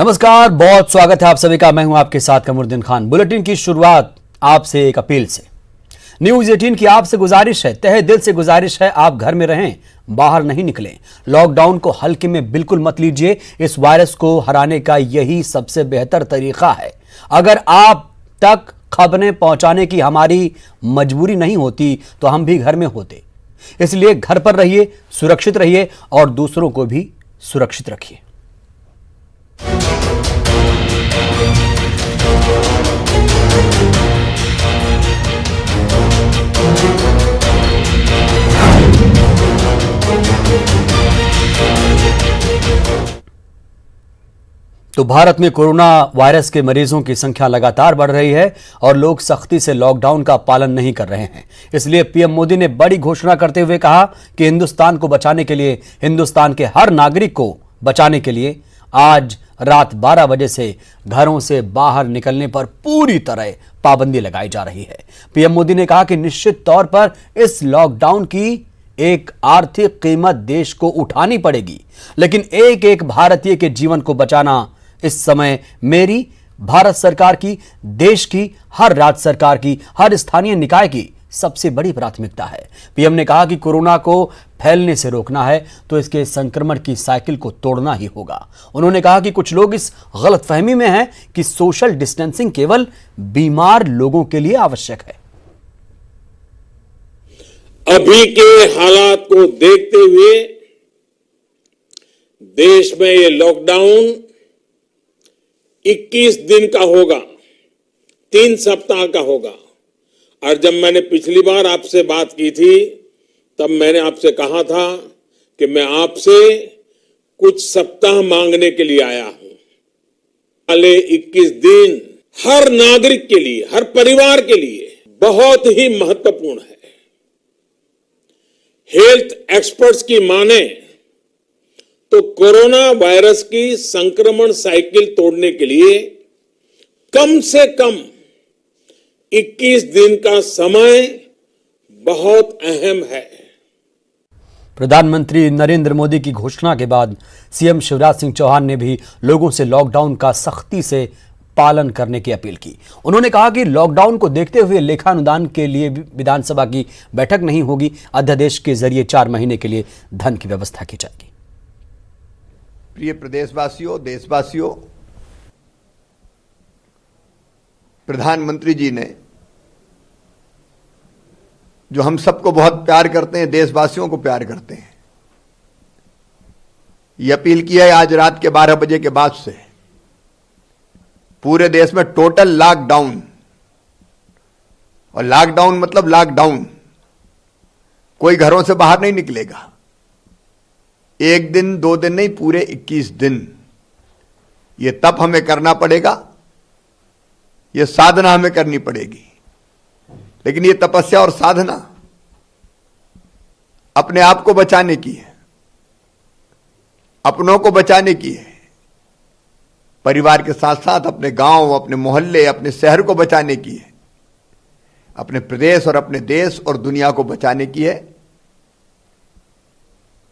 नमस्कार, बहुत स्वागत है आप सभी का। मैं हूं आपके साथ कमरुद्दीन खान। बुलेटिन की शुरुआत आपसे एक अपील से। न्यूज 18 की आपसे गुजारिश है, तहे दिल से गुजारिश है, आप घर में रहें, बाहर नहीं निकलें। लॉकडाउन को हल्के में बिल्कुल मत लीजिए। इस वायरस को हराने का यही सबसे बेहतर तरीका है। अगर आप तक खबरें पहुंचाने की हमारी मजबूरी नहीं होती तो हम भी घर में होते। इसलिए घर पर रहिए, सुरक्षित रहिए और दूसरों को भी सुरक्षित रखिए। तो भारत में कोरोना वायरस के मरीजों की संख्या लगातार बढ़ रही है और लोग सख्ती से लॉकडाउन का पालन नहीं कर रहे हैं। इसलिए पीएम मोदी ने बड़ी घोषणा करते हुए कहा कि हिंदुस्तान को बचाने के लिए, हिंदुस्तान के हर नागरिक को बचाने के लिए आज रात 12 बजे से घरों से बाहर निकलने पर पूरी तरह पाबंदी लगाई जा रही है। पीएम मोदी ने कहा कि निश्चित तौर पर इस लॉकडाउन की एक आर्थिक कीमत देश को उठानी पड़ेगी, लेकिन एक एक भारतीय के जीवन को बचाना इस समय मेरी, भारत सरकार की, देश की, हर राज्य सरकार की, हर स्थानीय निकाय की सबसे बड़ी प्राथमिकता है। पीएम ने कहा कि कोरोना को फैलने से रोकना है तो इसके संक्रमण की साइकिल को तोड़ना ही होगा। उन्होंने कहा कि कुछ लोग इस गलतफहमी में हैं कि सोशल डिस्टेंसिंग केवल बीमार लोगों के लिए आवश्यक है। अभी के हालात को देखते हुए देश में ये लॉकडाउन 21 दिन का होगा, 3 सप्ताह का होगा। और जब मैंने पिछली बार आपसे बात की थी तब मैंने आपसे कहा था कि मैं आपसे कुछ सप्ताह मांगने के लिए आया हूं। अगले 21 दिन हर नागरिक के लिए, हर परिवार के लिए बहुत ही महत्वपूर्ण है। हेल्थ एक्सपर्ट्स की माने तो कोरोना वायरस की संक्रमण साइकिल तोड़ने के लिए कम से कम 21 दिन का समय बहुत अहम है। प्रधानमंत्री नरेंद्र मोदी की घोषणा के बाद सीएम शिवराज सिंह चौहान ने भी लोगों से लॉकडाउन का सख्ती से पालन करने की अपील की। उन्होंने कहा कि लॉकडाउन को देखते हुए लेखानुदान के लिए विधानसभा की बैठक नहीं होगी। अध्यादेश के जरिए 4 महीने के लिए धन की व्यवस्था की जाएगी। प्रिय प्रदेशवासियों, देशवासियों, प्रधानमंत्री जी ने जो हम सबको बहुत प्यार करते हैं, देशवासियों को प्यार करते हैं, ये अपील की है आज रात के 12 बजे के बाद से पूरे देश में टोटल लॉकडाउन। और लॉकडाउन मतलब लॉकडाउन, कोई घरों से बाहर नहीं निकलेगा। 1 दिन 2 दिन नहीं, पूरे 21 दिन। ये तप हमें करना पड़ेगा, ये साधना हमें करनी पड़ेगी। लेकिन ये तपस्या और साधना अपने आप को बचाने की है, अपनों को बचाने की है, परिवार के साथ साथ अपने गांव, अपने मोहल्ले, अपने शहर को बचाने की है, अपने प्रदेश और अपने देश और दुनिया को बचाने की है।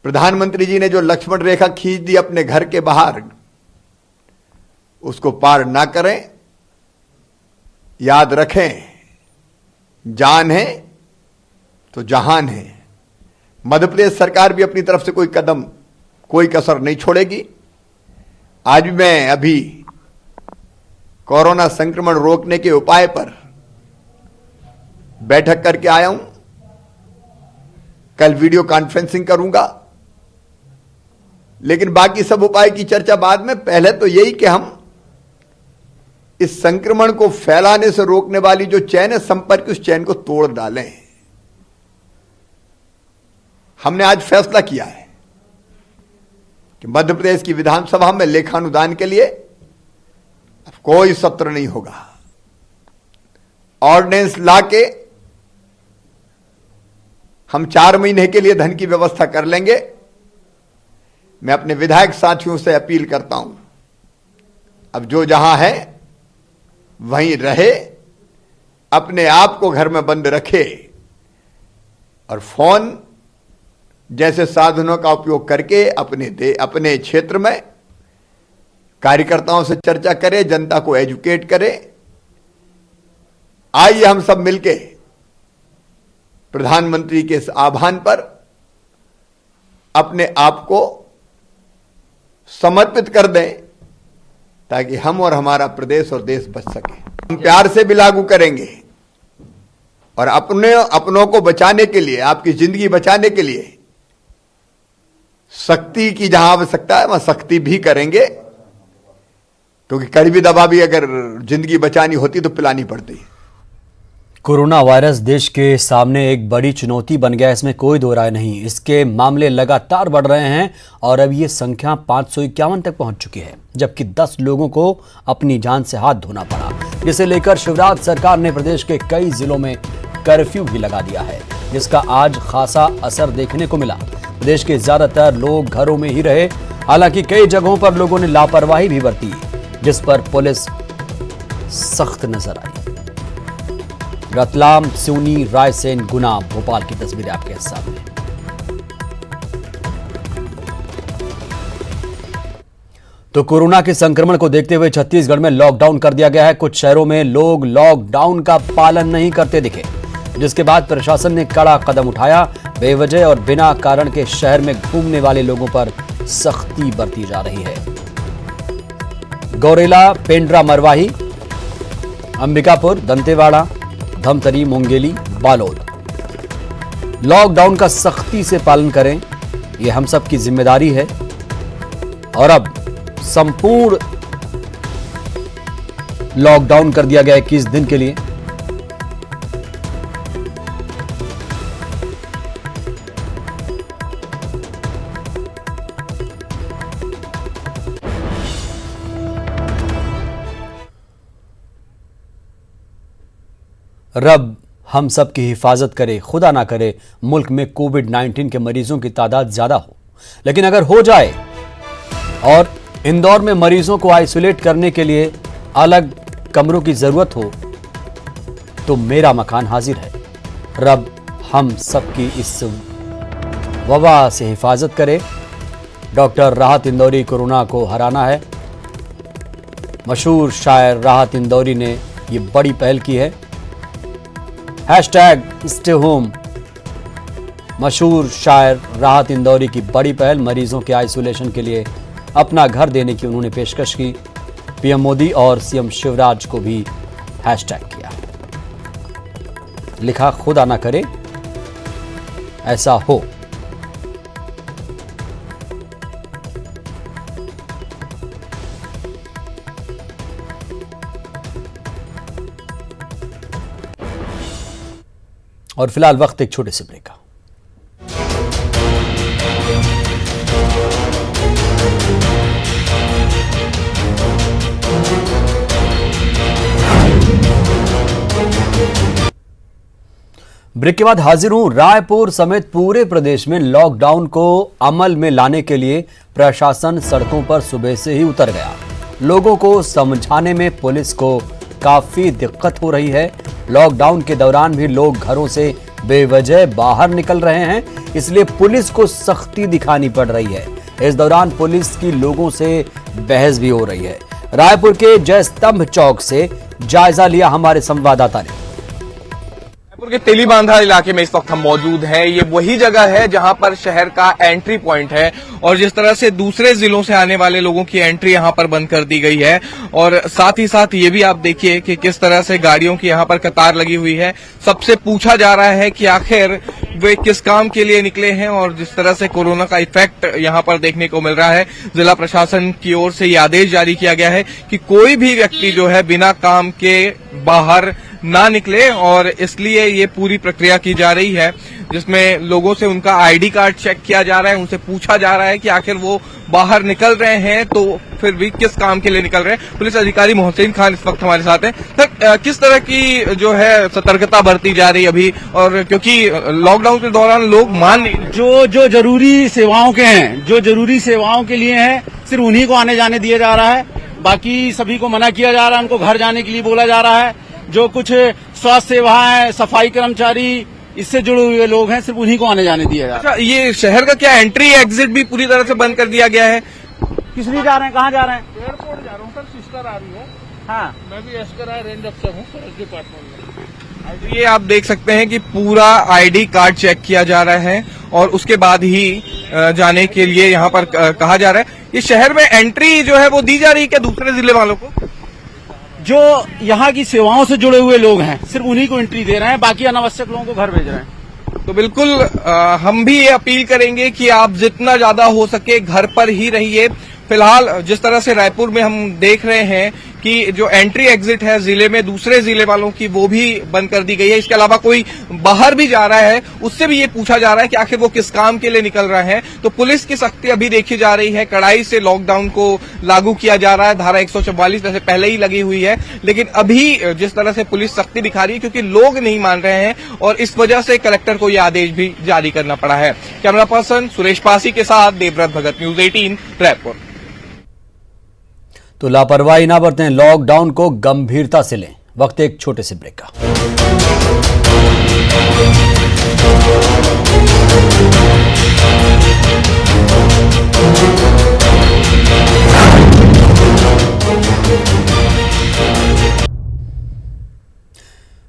प्रधानमंत्री जी ने जो लक्ष्मण रेखा खींच दी अपने घर के बाहर, उसको पार ना करें। याद रखें, जान है तो जहान है। मध्य प्रदेश सरकार भी अपनी तरफ से कोई कसर नहीं छोड़ेगी। आज मैं अभी कोरोना संक्रमण रोकने के उपाय पर बैठक करके आया हूं। कल वीडियो कॉन्फ्रेंसिंग करूंगा, लेकिन बाकी सब उपाय की चर्चा बाद में। पहले तो यही कि हम इस संक्रमण को फैलाने से रोकने वाली जो चैन है संपर्क, उस चैन को तोड़ डालें। हमने आज फैसला किया है कि मध्य प्रदेश की विधानसभा में लेखानुदान के लिए कोई सत्र नहीं होगा। ऑर्डिनेंस लाके हम 4 महीने के लिए धन की व्यवस्था कर लेंगे। मैं अपने विधायक साथियों से अपील करता हूं, अब जो जहां है वहीं रहे, अपने आप को घर में बंद रखे और फोन जैसे साधनों का उपयोग करके अपने क्षेत्र में कार्यकर्ताओं से चर्चा करे, जनता को एजुकेट करे। आइए हम सब मिलके प्रधानमंत्री के इस आह्वान पर अपने आप को समर्पित कर दें ताकि हम और हमारा प्रदेश और देश बच सके। हम प्यार से भी लागू करेंगे और अपनों को बचाने के लिए, आपकी जिंदगी बचाने के लिए सख्ती की जहां आवश्यकता है वहां सख्ती भी करेंगे, क्योंकि कड़वी दवा भी अगर जिंदगी बचानी होती तो पिलानी पड़ती। कोरोना वायरस देश के सामने एक बड़ी चुनौती बन गया, इसमें कोई दो राय नहीं। इसके मामले लगातार बढ़ रहे हैं और अब ये संख्या 551 तक पहुंच चुकी है, जबकि 10 लोगों को अपनी जान से हाथ धोना पड़ा, जिसे लेकर शिवराज सरकार ने प्रदेश के कई जिलों में कर्फ्यू भी लगा दिया है, जिसका आज खासा असर देखने को मिला। प्रदेश के ज्यादातर लोग घरों में ही रहे, हालांकि कई जगहों पर लोगों ने लापरवाही भी बरती, जिस पर पुलिस सख्त नजर आई। रतलाम, सिवनी, रायसेन, गुना, भोपाल की तस्वीरें आपके सामने। तो कोरोना के संक्रमण को देखते हुए छत्तीसगढ़ में लॉकडाउन कर दिया गया है। कुछ शहरों में लोग लॉकडाउन का पालन नहीं करते दिखे, जिसके बाद प्रशासन ने कड़ा कदम उठाया। बेवजह और बिना कारण के शहर में घूमने वाले लोगों पर सख्ती बरती जा रही है। गौरेला, पेंड्रा, मरवाही, अंबिकापुर, दंतेवाड़ा, धमतरी, मुंगेली, बालोद। लॉकडाउन का सख्ती से पालन करें, यह हम सब की जिम्मेदारी है। और अब संपूर्ण लॉकडाउन कर दिया गया 21 दिन के लिए। रब हम सब की हिफाजत करे, खुदा ना करे मुल्क में कोविड-19 के मरीजों की तादाद ज्यादा हो। लेकिन अगर हो जाए और इंदौर में मरीजों को आइसोलेट करने के लिए अलग कमरों की जरूरत हो तो मेरा मकान हाजिर है। रब हम सब की इस वबा से हिफाजत करे। डॉक्टर राहत इंदौरी, कोरोना को हराना है। मशहूर शायर राहत इंदौरी ने ये बड़ी पहल की है। #Stay home. मशहूर शायर राहत इंदौरी की बड़ी पहल, मरीजों के आइसोलेशन के लिए अपना घर देने की उन्होंने पेशकश की। पीएम मोदी और सीएम शिवराज को भी हैशटैग किया, लिखा खुदा ना करे ऐसा हो। और फिलहाल वक्त एक छोटे से ब्रेक का। ब्रेक के बाद हाजिर हूं। रायपुर समेत पूरे प्रदेश में लॉकडाउन को अमल में लाने के लिए प्रशासन सड़कों पर सुबह से ही उतर गया। लोगों को समझाने में पुलिस को काफी दिक्कत हो रही है। लॉकडाउन के दौरान भी लोग घरों से बेवजह बाहर निकल रहे हैं, इसलिए पुलिस को सख्ती दिखानी पड़ रही है। इस दौरान पुलिस की लोगों से बहस भी हो रही है। रायपुर के जय स्तंभ चौक से जायजा लिया हमारे संवाददाता ने। रायपुर के तेलीबांधा इलाके में इस वक्त हम मौजूद हैं। ये वही जगह है जहां पर शहर का एंट्री पॉइंट है और जिस तरह से दूसरे जिलों से आने वाले लोगों की एंट्री यहां पर बंद कर दी गई है। और साथ ही साथ ये भी आप देखिए कि किस तरह से गाड़ियों की यहां पर कतार लगी हुई है। सबसे पूछा जा रहा है कि आखिर वे किस काम के लिए निकले हैं। और जिस तरह से कोरोना का इफेक्ट यहां पर देखने को मिल रहा है, जिला प्रशासन की ओर से ये आदेश जारी किया गया है कि कोई भी व्यक्ति जो है बिना काम के बाहर ना निकले। और इसलिए ये पूरी प्रक्रिया की जा रही है जिसमें लोगों से उनका आईडी कार्ड चेक किया जा रहा है, उनसे पूछा जा रहा है कि आखिर वो बाहर निकल रहे हैं तो फिर भी किस काम के लिए निकल रहे हैं। पुलिस अधिकारी मोहसिन खान इस वक्त हमारे साथ हैं। सर, किस तरह की जो है सतर्कता बरती जा रही है अभी, और क्योंकि लॉकडाउन के दौरान लोग मान जो जरूरी सेवाओं के हैं, जो जरूरी सेवाओं के लिए हैं, सिर्फ उन्हीं को आने जाने दिया जा रहा है। बाकी सभी को मना किया जा रहा है, उनको घर जाने के लिए बोला जा रहा है। जो कुछ स्वास्थ्य सेवाएं, सफाई कर्मचारी, इससे जुड़े हुए लोग हैं, सिर्फ उन्हीं को आने जाने दिया जा रहा है। अच्छा, ये शहर का क्या एंट्री एग्जिट भी पूरी तरह से बंद कर दिया गया है? किस लिए जा रहे हैं, कहाँ जा रहे हैं? एयरपोर्ट जा रहा हूँ सर, सिस्टर आ रही है। हाँ, मैं भी एसकर रेंज अफसर हूँ फॉरेस्ट डिपार्टमेंट में। ये आप देख सकते हैं कि पूरा आईडी कार्ड चेक किया जा रहा है और उसके बाद ही जाने के लिए यहाँ पर कहा जा रहा है। ये शहर में एंट्री जो है वो दी जा रही है क्या दूसरे जिले वालों को? जो यहाँ की सेवाओं से जुड़े हुए लोग हैं सिर्फ उन्हीं को एंट्री दे रहे हैं, बाकी अनावश्यक लोगों को घर भेज रहे हैं। तो बिल्कुल हम भी ये अपील करेंगे कि आप जितना ज्यादा हो सके घर पर ही रहिए। फिलहाल जिस तरह से रायपुर में हम देख रहे हैं कि जो एंट्री एग्जिट है जिले में दूसरे जिले वालों की वो भी बंद कर दी गई है। इसके अलावा कोई बाहर भी जा रहा है उससे भी ये पूछा जा रहा है कि आखिर वो किस काम के लिए निकल रहा है। तो पुलिस की सख्ती अभी देखी जा रही है, कड़ाई से लॉकडाउन को लागू किया जा रहा है। धारा 144 वैसे पहले ही लगी हुई है, लेकिन अभी जिस तरह से पुलिस सख्ती दिखा रही है क्योंकि लोग नहीं मान रहे हैं और इस वजह से कलेक्टर को यह आदेश भी जारी करना पड़ा है। कैमरा पर्सन सुरेश पासी के साथ देवव्रत भगत, न्यूज 18 रायपुर। तो लापरवाही ना बरतें, लॉकडाउन को गंभीरता से लें। वक्त एक छोटे से ब्रेक का।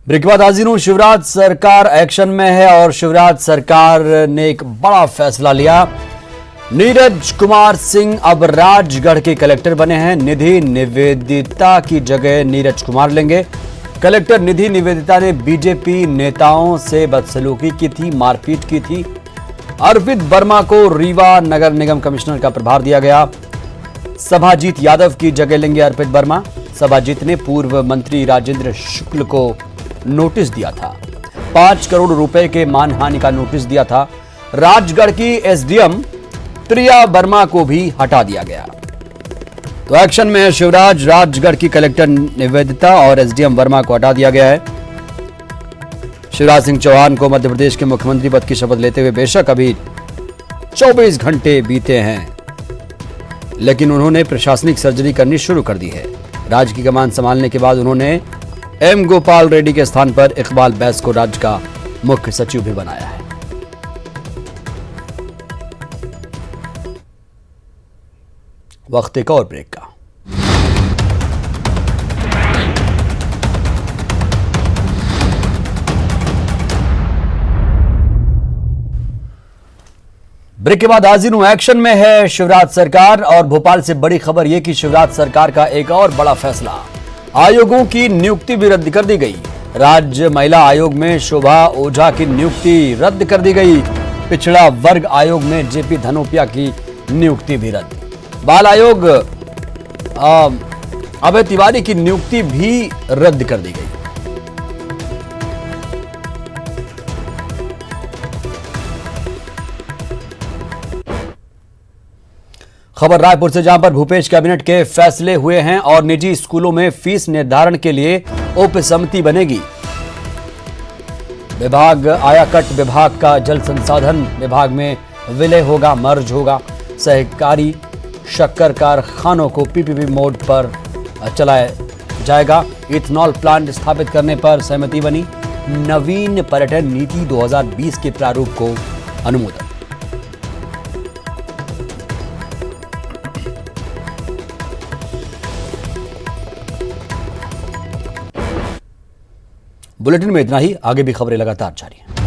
ब्रेक के बाद हाजिर हूं। शिवराज सरकार एक्शन में है और शिवराज सरकार ने एक बड़ा फैसला लिया। नीरज कुमार सिंह अब राजगढ़ के कलेक्टर बने हैं। निधि निवेदिता की जगह नीरज कुमार लेंगे। कलेक्टर निधि निवेदिता ने बीजेपी नेताओं से बदसलूकी की थी, मारपीट की थी। अर्पित वर्मा को रीवा नगर निगम कमिश्नर का प्रभार दिया गया। सभाजीत यादव की जगह लेंगे अर्पित वर्मा। सभाजीत ने पूर्व मंत्री राजेंद्र शुक्ल को नोटिस दिया था, 5 करोड़ रुपए के मानहानि का नोटिस दिया था। राजगढ़ की एसडीएम प्रिया वर्मा को भी हटा दिया गया। तो एक्शन में है शिवराज। राजगढ़ की कलेक्टर निवेदिता और एसडीएम वर्मा को हटा दिया गया है। शिवराज सिंह चौहान को मध्य प्रदेश के मुख्यमंत्री पद की शपथ लेते हुए बेशक अभी 24 घंटे बीते हैं, लेकिन उन्होंने प्रशासनिक सर्जरी करनी शुरू कर दी है। राज्य की कमान संभालने के बाद उन्होंने एम गोपाल रेड्डी के स्थान पर इकबाल बैस को राज्य का मुख्य सचिव भी बनाया है। वक्त एक और ब्रेक का। ब्रेक के बाद हाजिर हूं। एक्शन में है शिवराज सरकार और भोपाल से बड़ी खबर यह कि शिवराज सरकार का एक और बड़ा फैसला, आयोगों की नियुक्ति भी रद्द कर दी गई। राज्य महिला आयोग में शोभा ओझा की नियुक्ति रद्द कर दी गई। पिछड़ा वर्ग आयोग में जेपी धनोपिया की नियुक्ति भी रद्द। बाल आयोग अभय तिवारी की नियुक्ति भी रद्द कर दी गई। खबर रायपुर से, जहां पर भूपेश कैबिनेट के फैसले हुए हैं और निजी स्कूलों में फीस निर्धारण के लिए उप समिति बनेगी। विभाग आयाकट विभाग का जल संसाधन विभाग में विलय होगा, मर्ज होगा। सहकारी शक्कर कारखानों को पीपीपी मोड पर चलाया जाएगा। इथेनॉल प्लांट स्थापित करने पर सहमति बनी। नवीन पर्यटन नीति 2020 के प्रारूप को अनुमोदन। बुलेटिन में इतना ही। आगे भी खबरें लगातार जारी हैं।